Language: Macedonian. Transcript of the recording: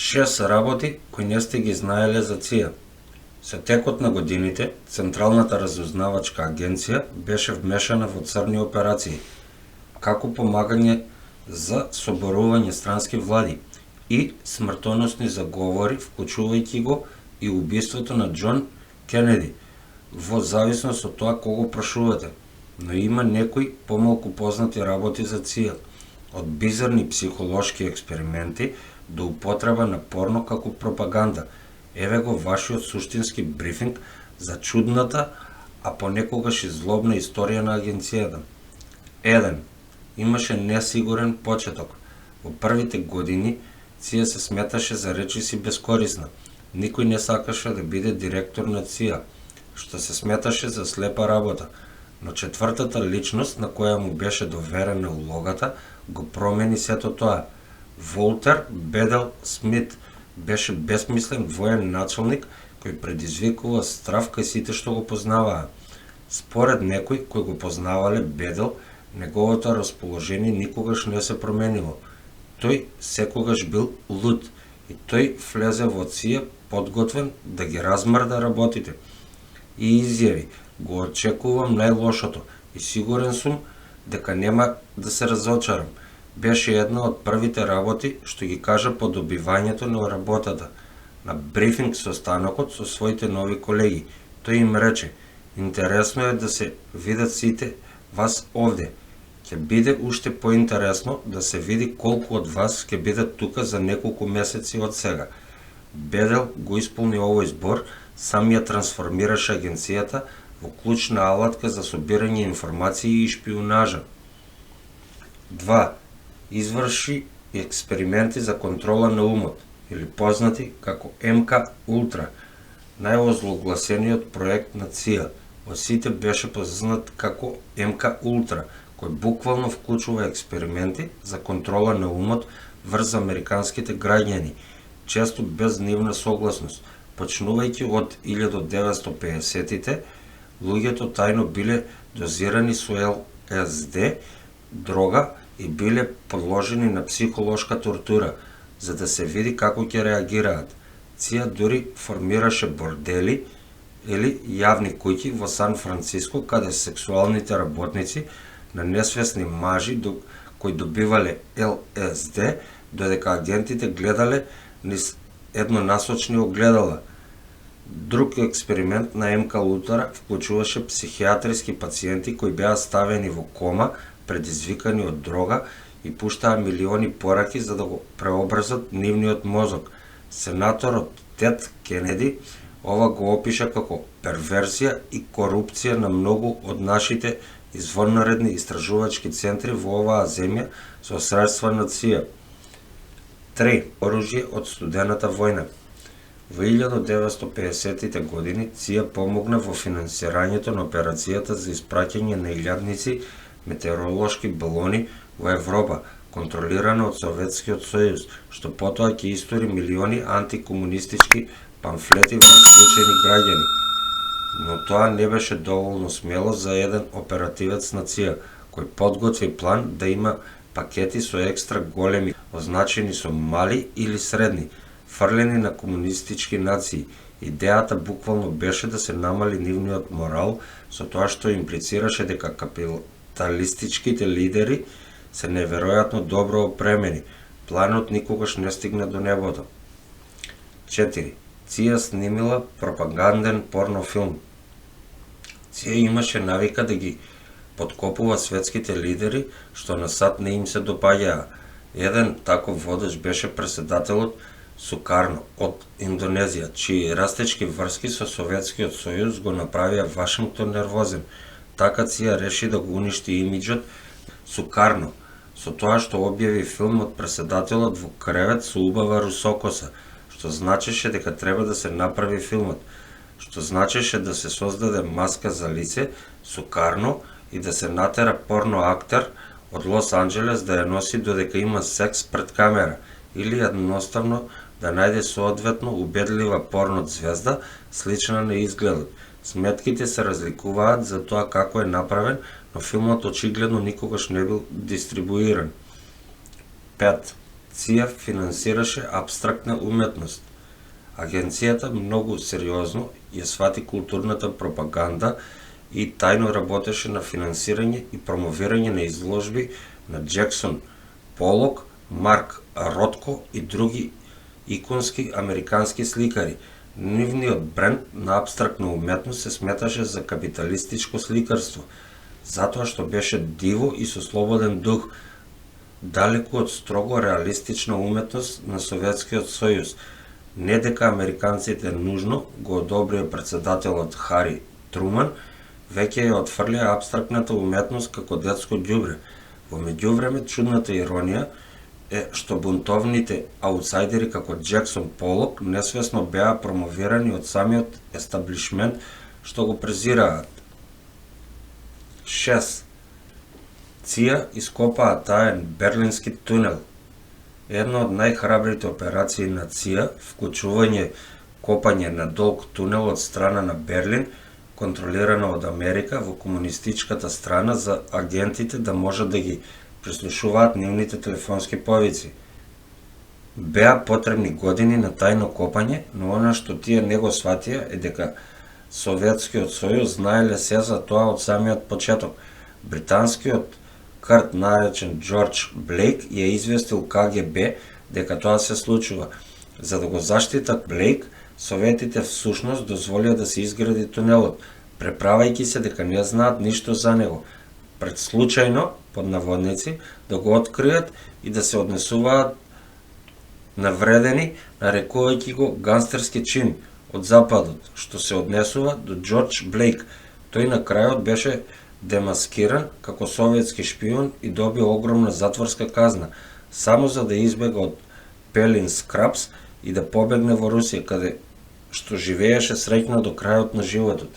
6 работи кои не сте ги знаеле за ЦИА. Со текот на годините, Централната разузнавачка агенција беше вмешана во црни операции, како помагање за соборување странски влади и смртоносни заговори, вклучувајќи го и убиството на Џон Кенеди, во зависност од тоа кого прашувате. Но има некои помалку познати работи за ЦИА, од бизарни психолошки експерименти до употреба на порно како пропаганда. Еве го вашиот суштински брифинг за чудната, а понекогаш и злобна историја на агенцијата. 1. Имаше несигурен почеток. Во првите години ЦИА се сметаше за речиси безкорисна. Никој не сакаше да биде директор на ЦИА, што се сметаше за слепа работа. Но четвртата личност на која му беше доверена улогата го промени сето тоа. Волтер Бедел Смит беше безмислен воен началник кој предизвикува страв кај сите што го познаваа. Според некои кои го познавале Бедел, неговото расположение никогаш не се променило. Тој секогаш бил луд и тој влезе во ЦИА подготвен да ги размрда работите. И изјави: го очекувам најлошото и сигурен сум дека нема да се разочарам. Беше една од првите работи што ги кажа по добивањето на работата. На брифинг со станокот со своите нови колеги, тој им рече: интересно е да се видат сите вас овде. Ќе биде уште поинтересно да се види колку од вас ќе бидат тука за неколку месеци од сега. Бедел го исполни овој збор, сам ја трансформираше агенцијата во клучна алатка за собирање информации и шпионажа. 2. Изврши експерименти за контрола на умот, или познати како МК Ултра, најозлогласениот проект на ЦИА. Од сите беше познат како МК Ултра, кој буквално вклучува експерименти за контрола на умот врз американските граѓани, често без нивна согласност. Почнувајќи од 1950-тите, луѓето тајно биле дозирани со ЛСД, дрога, и биле подложени на психолошка тортура, за да се види како ќе реагираат. ЦИА дури формираше бордели или јавни куќи во Сан Франциско, каде сексуалните работници на несвесни мажи кои добивале ЛСД, додека агентите гледале низ еднонасочни огледала. Друг експеримент на МК Ултра вклучуваше психијатриски пациенти кои беа ставени во кома, предизвикани од дрога, и пуштаа милиони пораки за да го преобразат нивниот мозок. Сенаторот Тед Кенеди ова го опиша како перверзија и корупција на многу од нашите извонредни истражувачки центри во оваа земја со средства на ЦИА. 3. Оружје од студената војна. Во 1950-тите години ЦИА помогна во финансирањето на операцијата за испраќање на илјадници метеоролошки балони во Европа, контролирана од Советскиот сојуз, што потоа ќе истори милиони антикомунистички памфлети во вклучени граѓани. Но тоа не беше доволно смело за еден оперативец на ЦИА, кој подготви план да има пакети со екстра големи, означени со мали или средни, фрлени на комунистички нации. Идејата буквално беше да се намали нивниот морал, со тоа што имплицираше дека капиталистичките лидери се неверојатно добро опремени. Планот никогаш не стигна до небото. 4. ЦИА снимила пропаганден порнофилм. ЦИА имаше навика да ги подкопува светските лидери, што на сад не им се допаѓаа. Еден таков водач беше преседателот Сукарно од Индонезија, чии растечки врски со Советскиот сојуз го направија Вашингтон нервозен. Така ЦИА реши да го уништи имиџот Сукарно, со тоа што објави филм од преседателот во кревет со убава русокоса, што значеше дека треба да се направи филмот, што значеше да се создаде маска за лице Сукарно и да се натера порно актер од Лос Анџелес да ја носи додека има секс пред камера, или едноставно да најде соодветно убедлива порно звезда, слична на изгледот. Сметките се разликуваат за тоа како е направен, но филмот очигледно никогаш не бил дистрибуиран. 5. ЦИА финансираше апстрактна уметност. Агенцијата многу сериозно ја свати културната пропаганда и тајно работеше на финансирање и промовирање на изложби на Џексон Полок, Марк Ротко и други иконски американски сликари. Нивниот бренд на апстрактна уметност се сметаше за капиталистичко сликарство, затоа што беше диво и со слободен дух, далеку од строго реалистична уметност на Советскиот сојуз. Не дека американците нужно го одобрија претседателот Хари Труман, веќе ја отфрлија апстрактната уметност како детско ѓубре. Во меѓувреме, чудната иронија е што бунтовните аутсайдери како Џексон Полок несвесно беа промовирани од самиот естаблишмент што го презираат. 6. ЦИА ископаа таен Берлински тунел. Една од најхрабрите операции на ЦИА, вклучување копање на долг тунел од страна на Берлин, контролирана од Америка во комунистичката страна за агентите да можат да ги прислушуваат нивните телефонски повици. Беа потребни години на тајно копање, но она што тие не го сватија е дека Советскиот сојуз знаеле се за тоа од самиот почеток. Британскиот карт наречен Џорџ Блејк ја известил КГБ дека тоа се случува. За да го заштитат Блејк, Советите всушност дозволија да се изгради тунелот, преправајќи се дека не знаат ништо за него, пред случајно, под наводници, да го откријат и да се однесуваат навредени, нарекувајќи го гангстерски чин од Западот, што се однесува до Џорџ Блејк. Тој на крајот беше демаскиран како советски шпион и добил огромна затворска казна, само за да избега од Пелин Скрапс и да побегне во Русија, каде што живееше среќно до крајот на животот.